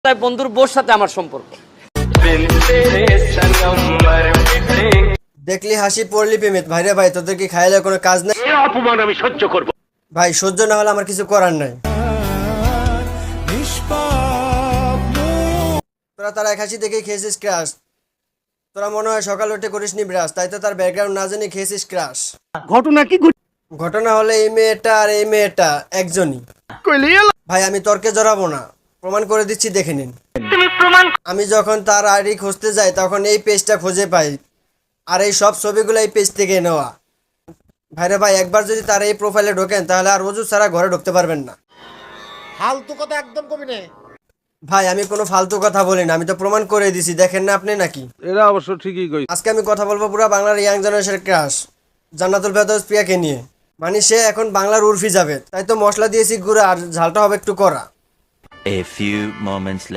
তাই বন্ধুর বোর সাথে আমার সম্পর্ক। দেখলি হাসি পড়লি প্রেমিত। ভাইরে ভাই, তোদের কি খাইলে কোনো কাজ নেই? অপমান আমি সহ্য করব। ভাই সহ্য না হলে আমার কিছু করার নাই। তোরা তার এক হাসি দেখেই খেয়েছিস ক্রাশ। তোরা মনে হয় সকাল উঠে করিসনি ব্রাশ, তাই তো তার ব্যাকগ্রাউন্ড না জানি খেয়েছিস ক্রাশ। ঘটনা কি ঘটনা হলে এই মেয়েটা আর এই মেয়েটা একজনই। ভাই আমি তর্কে জড়াবো না, প্রমাণ করে দিচ্ছি, দেখে নিন। আমি যখন তার আইডি খুঁজতে যাই তখন এই পেজটা খুঁজে পাই, আর এই সব ছবিগুলো এই পেজ থেকে নেওয়া। ভাইরে ভাই, একবার যদি তার এই প্রোফাইলে ঢোকেন তাহলে আর ওযু ছাড়া ঘরে ঢুকতে পারবেন না। ফালতু কথা একদম কবি নে। ভাই আমি কোনো ফালতু কথা বলি না, আমি তো প্রমাণ করে দিছি, দেখেন না আপনি নাকি? এরা অবশ্য ঠিকই কই। আজকে আমি কথা বলবো পুরো বাংলার ইয়াং জেনারেশনের ক্রাশ জান্নাতুল ফেরদৌস প্রিয়াকে নিয়ে। মানে সে এখন বাংলার উর্ফি যাবে, তাই তো মশলা দিয়েছি গুঁড়া, আর ঝালটা হবে একটু কড়া। A few moments later.